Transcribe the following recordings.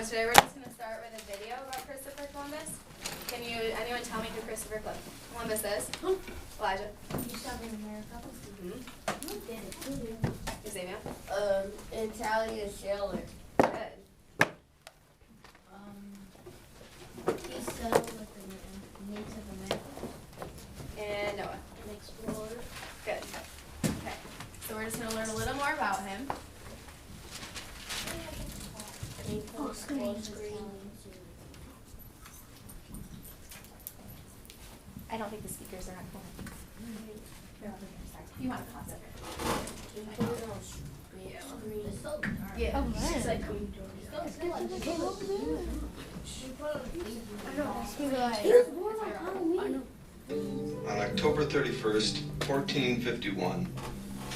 So today we're just going to start with a video about Christopher Columbus. Can anyone tell me who Christopher Columbus is? Elijah. You discovered America? Mm-hmm. Who did it? Xavier. Italian sailor. Good. He settled with the Native Americans. And Noah. An explorer. Good. Okay. So we're just going to learn a little more about him. Oh, screen. I don't think the speakers are on full. You want to pause it? It's so dark. Yeah. Oh, man. She's like, On October 31st, 1451.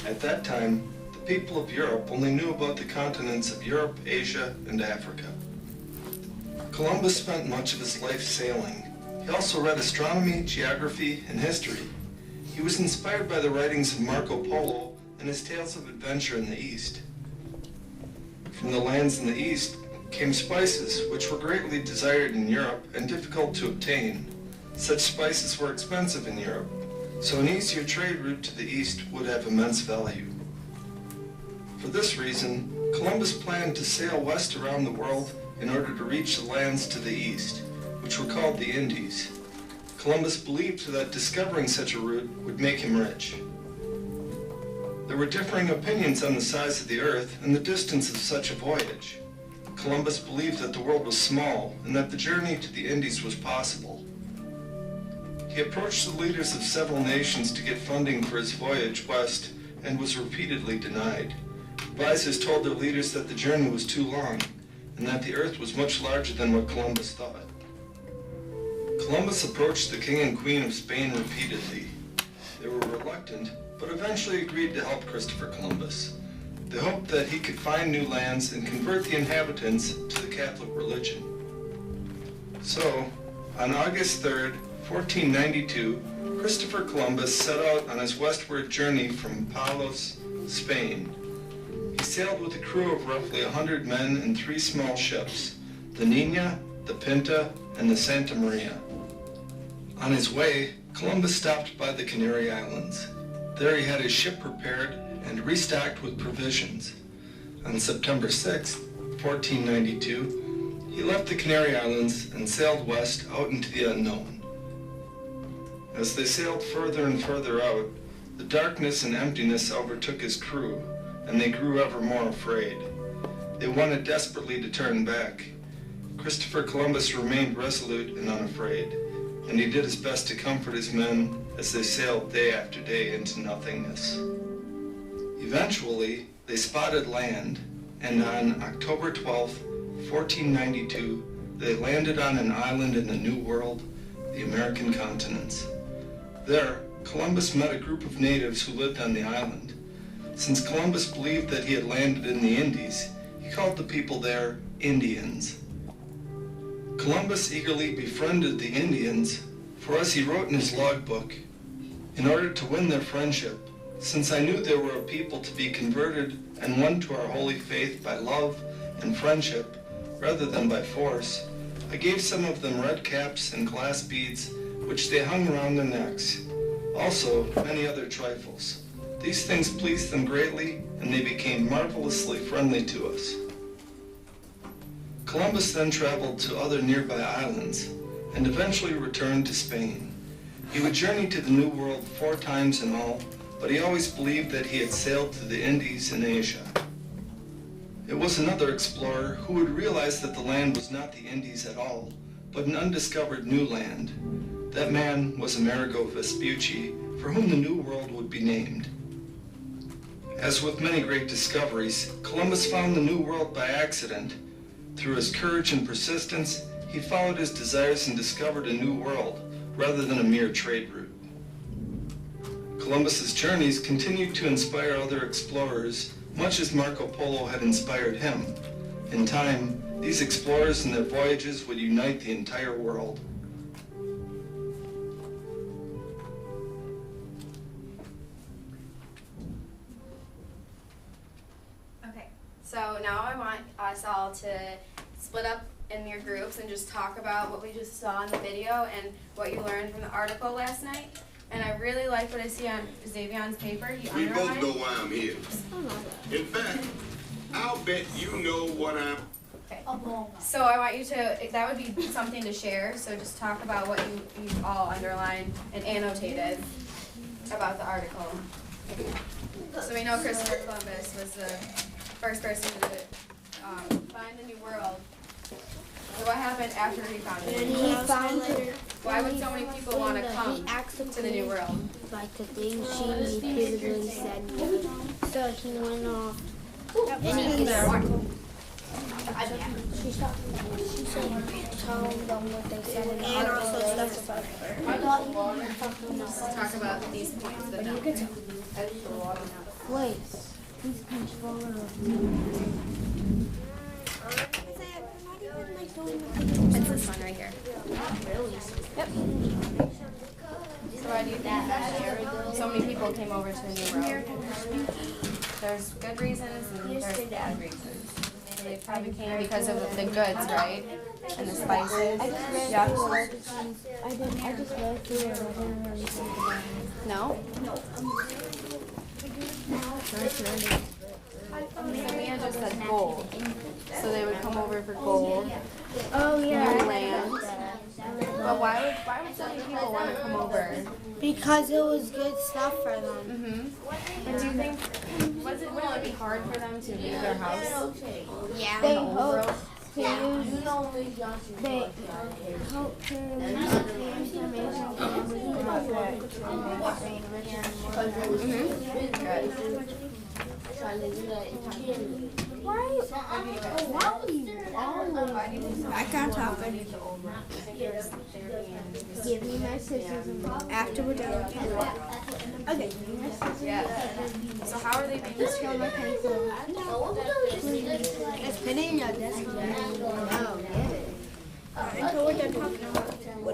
At that time, the people of Europe only knew about the continents of Europe, Asia, and Africa. Columbus spent much of his life sailing. He also read astronomy, geography, and history. He was inspired by the writings of Marco Polo and his tales of adventure in the East. From the lands in the East came spices, which were greatly desired in Europe and difficult to obtain. Such spices were expensive in Europe, so an easier trade route to the East would have immense value. For this reason, Columbus planned to sail west around the world in order to reach the lands to the east, which were called the Indies. Columbus believed that discovering such a route would make him rich. There were differing opinions on the size of the earth and the distance of such a voyage. Columbus believed that the world was small and that the journey to the Indies was possible. He approached the leaders of several nations to get funding for his voyage west and was repeatedly denied. Advisors told their leaders that the journey was too long and that the earth was much larger than what Columbus thought. Columbus approached the king and queen of Spain repeatedly. They were reluctant, but eventually agreed to help Christopher Columbus. They hoped that he could find new lands and convert the inhabitants to the Catholic religion. So, on August 3rd, 1492, Christopher Columbus set out on his westward journey from Palos, Spain. He sailed with a crew of roughly 100 men and 3 small ships, the Nina, the Pinta, and the Santa Maria. On his way, Columbus stopped by the Canary Islands. There he had his ship repaired and restocked with provisions. On September 6, 1492, he left the Canary Islands and sailed west out into the unknown. As they sailed further and further out, the darkness and emptiness overtook his crew, and they grew ever more afraid. They wanted desperately to turn back. Christopher Columbus remained resolute and unafraid, and he did his best to comfort his men as they sailed day after day into nothingness. Eventually, they spotted land, and on October 12, 1492, they landed on an island in the New World, the American continents. There, Columbus met a group of natives who lived on the island. Since Columbus believed that he had landed in the Indies, he called the people there Indians. Columbus eagerly befriended the Indians, for as he wrote in his logbook, "In order to win their friendship, since I knew they were a people to be converted and won to our holy faith by love and friendship rather than by force, I gave some of them red caps and glass beads which they hung around their necks, also many other trifles. These things pleased them greatly, and they became marvelously friendly to us." Columbus then traveled to other nearby islands and eventually returned to Spain. He would journey to the New World 4 times in all, but he always believed that he had sailed to the Indies in Asia. It was another explorer who would realize that the land was not the Indies at all, but an undiscovered new land. That man was Amerigo Vespucci, for whom the New World would be named. As with many great discoveries, Columbus found the New World by accident. Through his courage and persistence, he followed his desires and discovered a new world, rather than a mere trade route. Columbus's journeys continued to inspire other explorers, much as Marco Polo had inspired him. In time, these explorers and their voyages would unite the entire world. Okay, so now I want us all to split up in your groups and just talk about what we just saw in the video and what you learned from the article last night. And I really like what I see on Xavion's paper. He We both underlined. know why I'm here. In fact, I'll bet you know what I'm... Okay. So I want you to, that would be something to share, so just talk about what you all underlined and annotated about the article. So we know Christopher Columbus was the first person to find the New World. So what happened after he found it? Why would so many people want to come to the New World? Like the things she repeatedly said. So he went off. And he she said, tell them what they said. And also stuff about her. Let's talk about these points. That Wait, he's controller of It's this one right here. Yep. So why do you think that so many people came over to the New World? There's good reasons and there's bad reasons. So they probably came because of the goods, right? And the spices. Yeah. I just read through it. I didn't really think about it. No? Mia just said gold. So they would come over for gold. Oh yeah. New land. But why would so many people want to come over? Because it was good stuff for them. Mm-hmm. But do you think, would it be hard for them to leave their house? Yeah. They hope They help her information I can't talk. Give me my scissors After we're done. Okay. Yeah. So how are they being distributed? My pencil. It's pinning in your desk. Oh, yeah. Until we're done talking about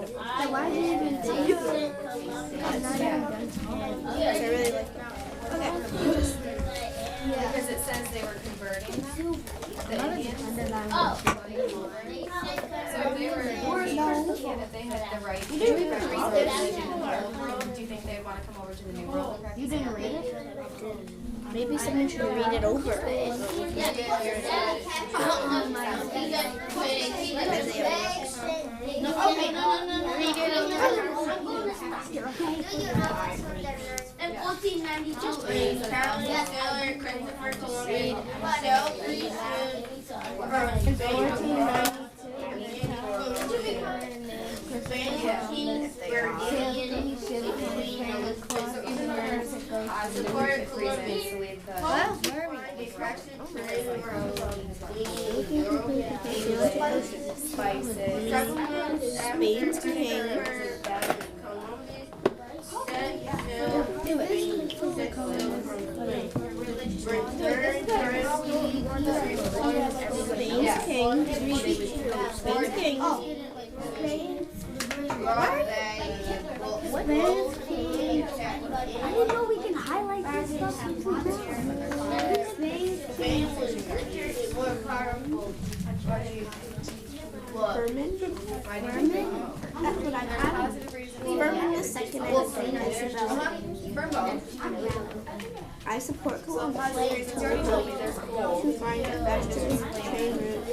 So why did you even take it? I really like that. Okay. Because it says they were converting them, the Indians. So if they were, if they had the right to different resources in the old world, do you think they'd want to come over to the new world? You didn't read it? Maybe someone should read it over. In 1492, Charles Taylor, Christopher Columbus sailed Positive reasons to leave the spices. Spain's king. Spain's king. Spain's king. I didn't know we can highlight this stuff. Spain was richer and more powerful. Furman. That's what I got. Furman the second and Queen Isabel. I support Columbus to find a faster train route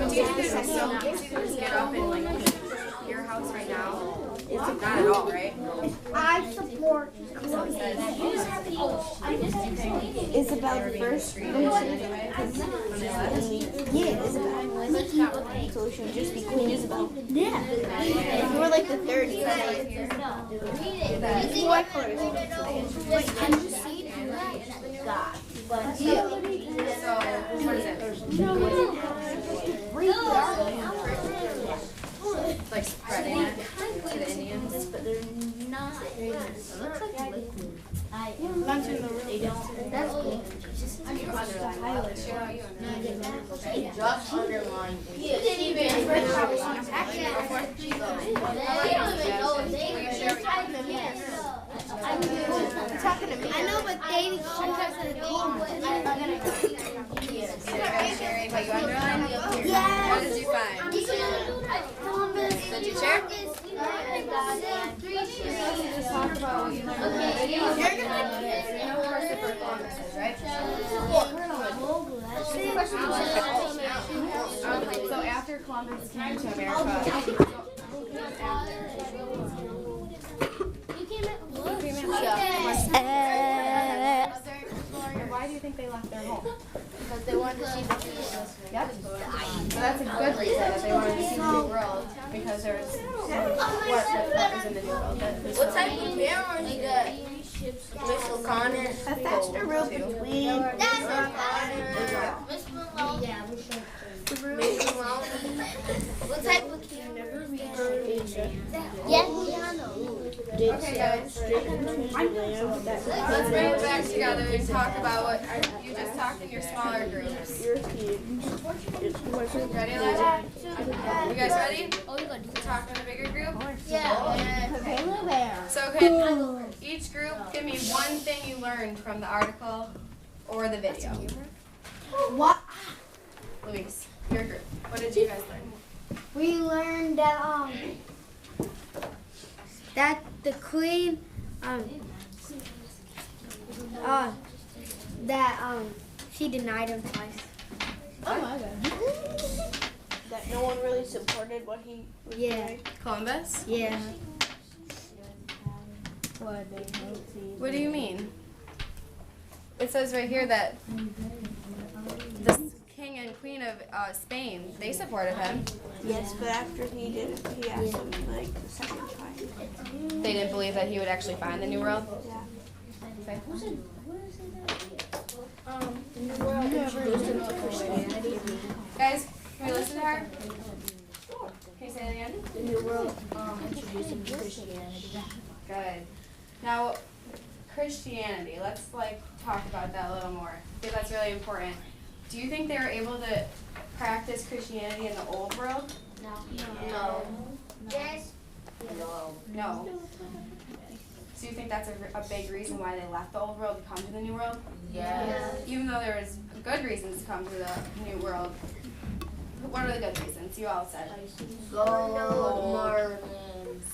Do you think it's so easy to just get up and like your house right now? Not at all, right? I support Isabel the first. Yeah, Isabel. So it should just be Queen Isabel. Yeah. We're like the 30s. What color is it? Wait, can you see it? God. But So, what is it? Like spreading it to the Indians? but they're not. It looks like liquid. They don't. That's cool. Just underline. You didn't even know. talking to me. I know, but they sometimes You guys sharing what you underlined? Yeah. What did you find? Columbus. Did you share? Just talk about what you learned. You know Christopher Columbus is, right? So after Columbus came to America, why do you think they left their home? Because they wanted to see the people. Yep. So that's a good reason that they wanted to see the new world, because there's what was in the new world. What type of parents you got? Miss O'Connor. That's the rule between. Miss Malone. Miss Malone. What type of Okay, guys. Let's bring it back together and talk about what you just talked in your smaller groups. Ready, Elijah? You guys ready? To talk in a bigger group? Yeah. So can each group give me one thing you learned from the article or the video? What? Luis, your group. What did you guys learn? We learned that the queen she denied him twice. That no one really supported what he was doing. Columbus? Yeah. What do you mean? It says right here that the king and queen of Spain, they supported him. Yes, but after he did it, he asked him like the second time. They didn't believe that he would actually find the new world. Yeah. Okay. Guys, can we listen to her? Can you say that again? The new world introduced him to Christianity. Good. Now, Christianity. Let's talk about that a little more, because that's really important. Do you think they were able to practice Christianity in the old world? No. Yes. No. So you think that's a big reason why they left the old world to come to the new world? Yeah. Even though there was good reasons to come to the new world. What are the good reasons? You all said. Gold, more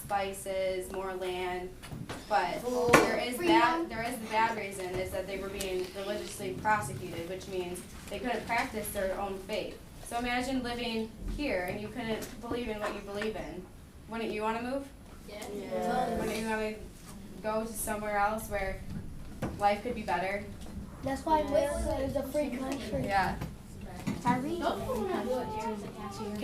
Spices, more land. But there is the bad reason is that they were being religiously prosecuted, which means they couldn't practice their own faith. So imagine living here and you couldn't believe in what you believe in. Wouldn't you want to move? Yeah. Wouldn't you want to go to somewhere else where life could be better? That's why Wales is a free country. Yeah. Tyree? Okay,